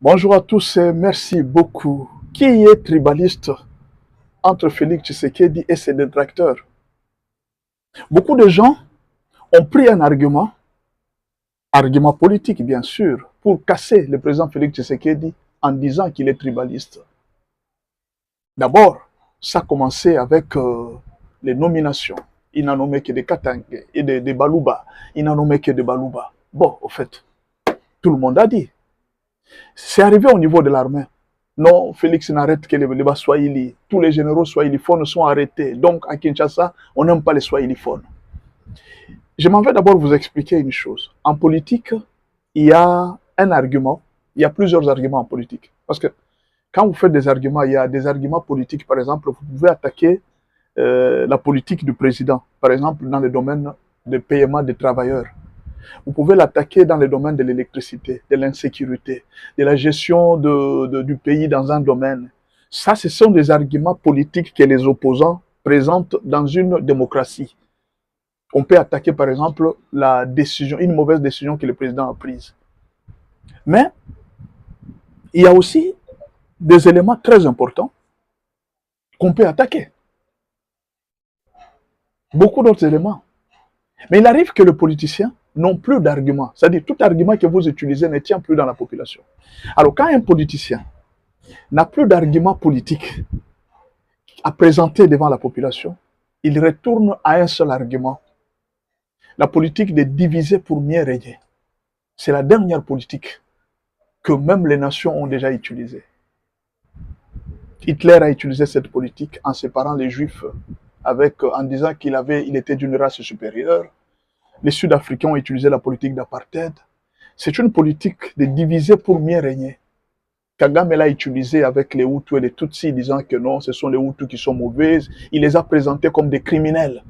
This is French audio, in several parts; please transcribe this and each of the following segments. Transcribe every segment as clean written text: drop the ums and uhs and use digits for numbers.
Bonjour à tous et merci beaucoup. Qui est tribaliste entre Félix Tshisekedi et ses détracteurs? Beaucoup de gens ont pris un argument politique bien sûr, pour casser le président Félix Tshisekedi en disant qu'il est tribaliste. D'abord, ça a commencé avec les nominations. Il n'a nommé que des Katanga et des Balouba. Il n'a nommé que des Balouba. Bon, au fait, tout le monde a dit. C'est arrivé au niveau de l'armée. Non, Félix n'arrête que les Swahili. Tous les généraux swahiliphones sont arrêtés. Donc, à Kinshasa, on n'aime pas les swahiliphones. Je m'en vais d'abord vous expliquer une chose. En politique, il y a un argument. Il y a plusieurs arguments en politique. Parce que quand vous faites des arguments, il y a des arguments politiques. Par exemple, vous pouvez attaquer la politique du président. Par exemple, dans le domaine de paiement des travailleurs. Vous pouvez l'attaquer dans le domaine de l'électricité, de l'insécurité, de la gestion du pays dans un domaine. Ça, ce sont des arguments politiques que les opposants présentent dans une démocratie. On peut attaquer, par exemple, la décision, une mauvaise décision que le président a prise. Mais il y a aussi des éléments très importants qu'on peut attaquer. Beaucoup d'autres éléments. Mais il arrive que le politicien n'ont plus d'arguments. C'est-à-dire, tout argument que vous utilisez ne tient plus dans la population. Alors, quand un politicien n'a plus d'arguments politiques à présenter devant la population, il retourne à un seul argument. La politique de diviser pour mieux régner. C'est la dernière politique que même les nations ont déjà utilisée. Hitler a utilisé cette politique en séparant les Juifs en disant qu'il était d'une race supérieure. Les Sud-Africains ont utilisé la politique d'apartheid. C'est une politique de diviser pour mieux régner. Kagame l'a utilisé avec les Hutus et les Tutsis, disant que non, ce sont les Hutus qui sont mauvais. Il les a présentés comme des criminels.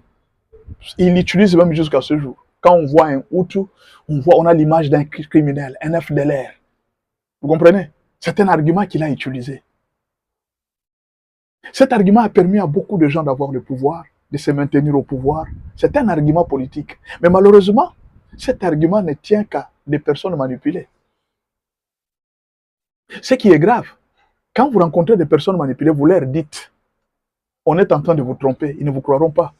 Il l'utilise même jusqu'à ce jour. Quand on voit un Hutu, on a l'image d'un criminel, un FDLR. Vous comprenez? C'est un argument qu'il a utilisé. Cet argument a permis à beaucoup de gens d'avoir le pouvoir, de se maintenir au pouvoir. C'est un argument politique. Mais malheureusement, cet argument ne tient qu'à des personnes manipulées. Ce qui est grave, quand vous rencontrez des personnes manipulées, vous leur dites « on est en train de vous tromper », ils ne vous croiront pas.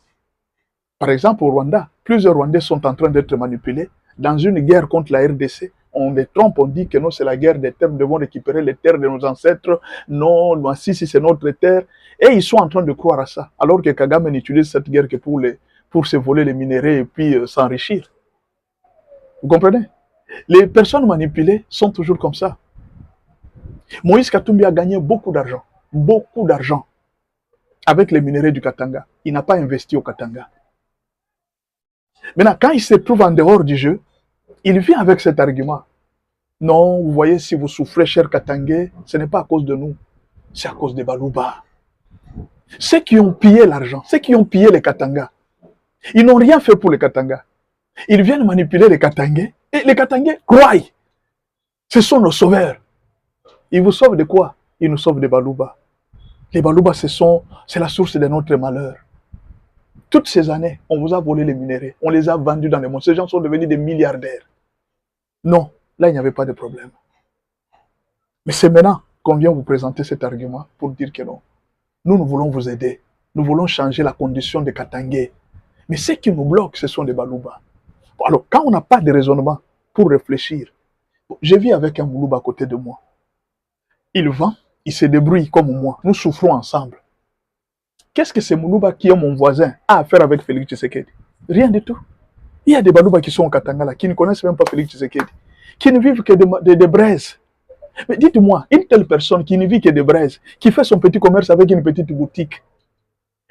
Par exemple, au Rwanda, plusieurs Rwandais sont en train d'être manipulés dans une guerre contre la RDC. On les trompe, on dit que non, c'est la guerre des terres, nous devons récupérer les terres de nos ancêtres. Non, si c'est notre terre. Et ils sont en train de croire à ça, alors que Kagame n'utilise cette guerre que pour se voler les minéraux et puis s'enrichir. Vous comprenez? Les personnes manipulées sont toujours comme ça. Moïse Katumbi a gagné beaucoup d'argent avec les minéraux du Katanga. Il n'a pas investi au Katanga. Maintenant, quand il se trouve en dehors du jeu, il vient avec cet argument. Non, vous voyez, si vous souffrez, cher Katangais, ce n'est pas à cause de nous, c'est à cause des Balouba. Ceux qui ont pillé l'argent, ceux qui ont pillé les Katanga, ils n'ont rien fait pour les Katanga. Ils viennent manipuler les Katangais et les Katangais croient. Ce sont nos sauveurs. Ils vous sauvent de quoi? Ils nous sauvent des Balouba. Les Balouba, c'est la source de notre malheur. Toutes ces années, on vous a volé les minéraux, on les a vendus dans le monde. Ces gens sont devenus des milliardaires. Non, là, il n'y avait pas de problème. Mais c'est maintenant qu'on vient vous présenter cet argument pour dire que non. Nous voulons vous aider. Nous voulons changer la condition des Katangais. Mais ce qui nous bloque, ce sont les Balouba. Bon, alors, quand on n'a pas de raisonnement pour réfléchir, je vis avec un Moulouba à côté de moi. Il vend, il se débrouille comme moi. Nous souffrons ensemble. Qu'est-ce que ce Moulouba qui est mon voisin a à faire avec Félix Tshisekedi? Rien du tout. Il y a des Balouba qui sont au Katanga là, qui ne connaissent même pas Félix Tshisekedi, qui ne vivent que de braises. Mais dites-moi, une telle personne qui ne vit que de braises, qui fait son petit commerce avec une petite boutique,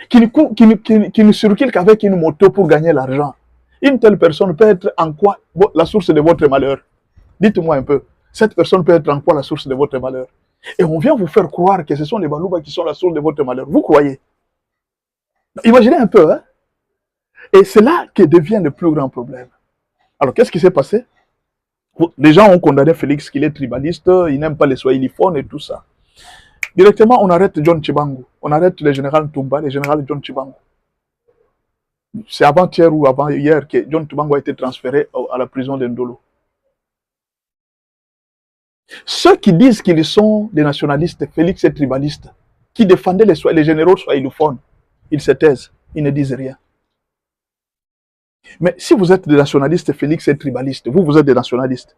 qui ne circule qu'avec une moto pour gagner l'argent, une telle personne peut être en quoi la source de votre malheur? Dites-moi un peu, cette personne peut être en quoi la source de votre malheur? Et on vient vous faire croire que ce sont les Balouba qui sont la source de votre malheur. Vous croyez? Imaginez un peu, hein? Et c'est là que devient le plus grand problème. Alors, qu'est-ce qui s'est passé? Les gens ont condamné Félix qu'il est tribaliste, il n'aime pas les swahiliphones et tout ça. Directement, on arrête John Tchibangu. On arrête le général Ntumba, le général John Tchibangu. C'est avant-hier ou avant-hier que John Tchibangu a été transféré à la prison de Ndolo. Ceux qui disent qu'ils sont des nationalistes, Félix est tribaliste, qui défendaient les généraux swahilophones, ils se taisent, ils ne disent rien. Mais si vous êtes des nationalistes, Félix est tribaliste, vous êtes des nationalistes.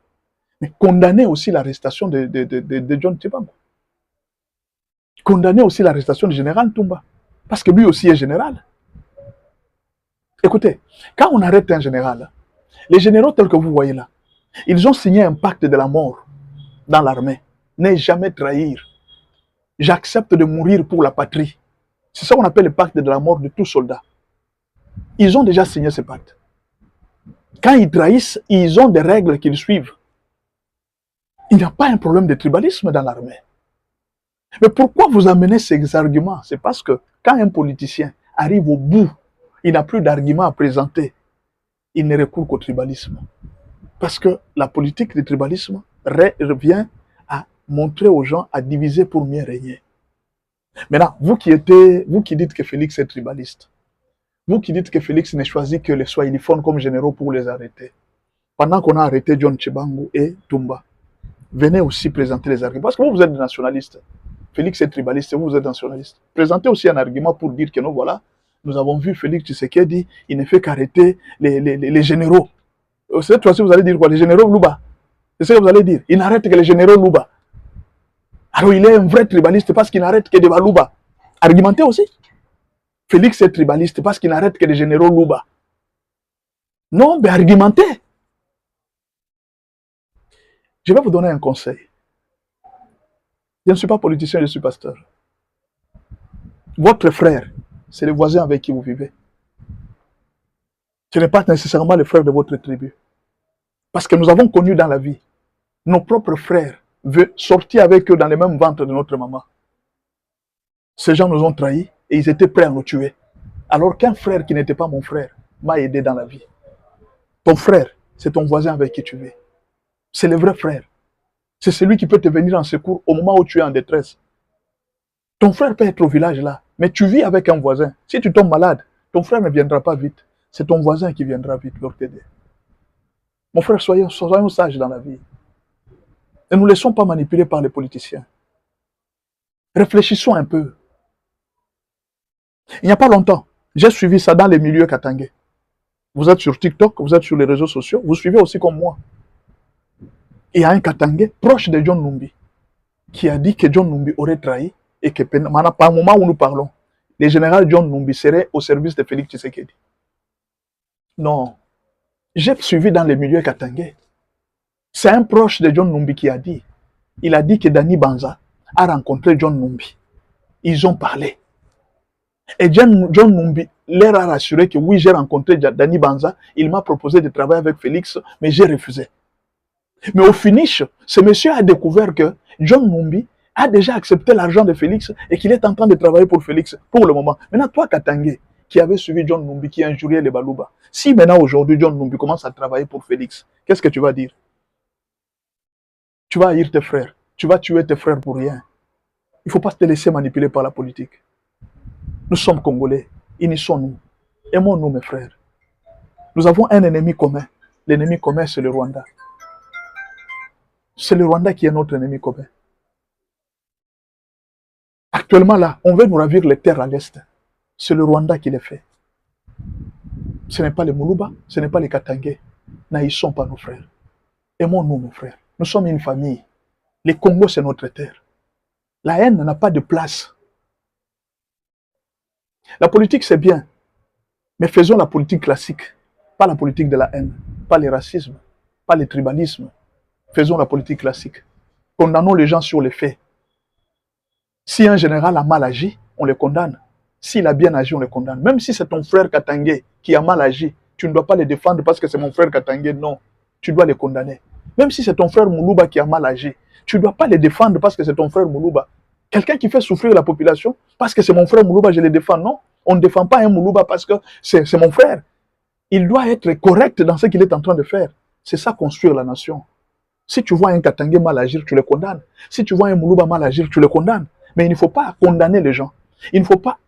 Mais condamnez aussi l'arrestation de John Tshibambu. Condamnez aussi l'arrestation du général Toumba. Parce que lui aussi est général. Écoutez, quand on arrête un général, les généraux tels que vous voyez là, ils ont signé un pacte de la mort dans l'armée. Ne jamais trahir. J'accepte de mourir pour la patrie. C'est ça qu'on appelle le pacte de la mort de tout soldat. Ils ont déjà signé ce pacte. Quand ils trahissent, ils ont des règles qu'ils suivent. Il n'y a pas un problème de tribalisme dans l'armée. Mais pourquoi vous amenez ces arguments? C'est parce que quand un politicien arrive au bout, il n'a plus d'arguments à présenter, il ne recourt qu'au tribalisme. Parce que la politique du tribalisme revient à montrer aux gens à diviser pour mieux régner. Maintenant, vous qui dites que Félix est tribaliste, vous qui dites que Félix ne choisit que les swahilophones comme généraux pour les arrêter, pendant qu'on a arrêté John Tshibambu et Toumba, venez aussi présenter les arguments. Parce que vous êtes des nationalistes. Félix est tribaliste et vous êtes nationaliste. Présentez aussi un argument pour dire que non, voilà, nous avons vu Félix Tshisekedi, il ne fait qu'arrêter les généraux. Cette fois-ci, vous allez dire quoi? Les généraux Louba. C'est ce que vous allez dire. Il n'arrête que les généraux Louba. Alors il est un vrai tribaliste parce qu'il n'arrête que des Balouba. Argumentez aussi. Félix est tribaliste parce qu'il n'arrête que des généraux Louba. Non, mais argumentez. Je vais vous donner un conseil. Je ne suis pas politicien, je suis pasteur. Votre frère, c'est le voisin avec qui vous vivez. Ce n'est pas nécessairement le frère de votre tribu. Parce que nous avons connu dans la vie, nos propres frères veulent sortir avec eux dans les mêmes ventres de notre maman. Ces gens nous ont trahis et ils étaient prêts à nous tuer. Alors qu'un frère qui n'était pas mon frère m'a aidé dans la vie. Ton frère, c'est ton voisin avec qui tu vis. C'est le vrai frère. C'est celui qui peut te venir en secours au moment où tu es en détresse. Ton frère peut être au village là, mais tu vis avec un voisin. Si tu tombes malade, ton frère ne viendra pas vite. C'est ton voisin qui viendra vite pour t'aider. Mon frère, soyons sages dans la vie. Ne nous laissons pas manipuler par les politiciens. Réfléchissons un peu. Il n'y a pas longtemps, j'ai suivi ça dans les milieux katangais. Vous êtes sur TikTok, vous êtes sur les réseaux sociaux, vous suivez aussi comme moi. Il y a un katangais proche de John Numbi qui a dit que John Numbi aurait trahi et que par le moment où nous parlons, le général John Numbi serait au service de Félix Tshisekedi. Non. J'ai suivi dans les milieux katangais. C'est un proche de John Numbi qui a dit. Il a dit que Dani Banza a rencontré John Numbi. Ils ont parlé. Et John Numbi leur a rassuré que oui, j'ai rencontré Dani Banza. Il m'a proposé de travailler avec Félix, mais j'ai refusé. Mais au finish, ce monsieur a découvert que John Numbi a déjà accepté l'argent de Félix et qu'il est en train de travailler pour Félix pour le moment. Maintenant, toi, Katangé, qui avait suivi John Numbi, qui injuriait les Balouba, si maintenant, aujourd'hui, John Numbi commence à travailler pour Félix, qu'est-ce que tu vas dire? Tu vas haïr tes frères. Tu vas tuer tes frères pour rien. Il ne faut pas te laisser manipuler par la politique. Nous sommes Congolais. Unissons-nous. Aimons-nous, mes frères. Nous avons un ennemi commun. L'ennemi commun, c'est le Rwanda. C'est le Rwanda qui est notre ennemi commun. Actuellement, là, on veut nous ravir les terres à l'est. C'est le Rwanda qui les fait. Ce n'est pas les Moulouba, ce n'est pas les Katangais. N'haïssons pas nos frères. Aimons-nous, mes frères. Nous sommes une famille. Les Congo, c'est notre terre. La haine n'a pas de place. La politique, c'est bien. Mais faisons la politique classique. Pas la politique de la haine. Pas le racisme. Pas le tribalisme. Faisons la politique classique. Condamnons les gens sur les faits. Si un général a mal agi, on le condamne. S'il a bien agi, on le condamne. Même si c'est ton frère Katangé qui a mal agi, tu ne dois pas le défendre parce que c'est mon frère Katangé. Non, tu dois le condamner. Même si c'est ton frère Moulouba qui a mal agi, tu ne dois pas le défendre parce que c'est ton frère Moulouba. Quelqu'un qui fait souffrir la population, parce que c'est mon frère Moulouba, je le défends. Non, on ne défend pas un Moulouba parce que c'est mon frère. Il doit être correct dans ce qu'il est en train de faire. C'est ça construire la nation. Si tu vois un Katangé mal agir, tu le condamnes. Si tu vois un Moulouba mal agir, tu le condamnes. Mais il ne faut pas condamner les gens. Il ne faut pas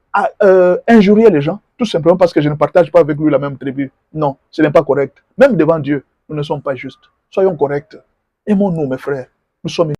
injurier les gens, tout simplement parce que je ne partage pas avec lui la même tribu. Non, ce n'est pas correct. Même devant Dieu, nous ne sommes pas justes. Soyons corrects. Aimons-nous, mes frères. Nous sommes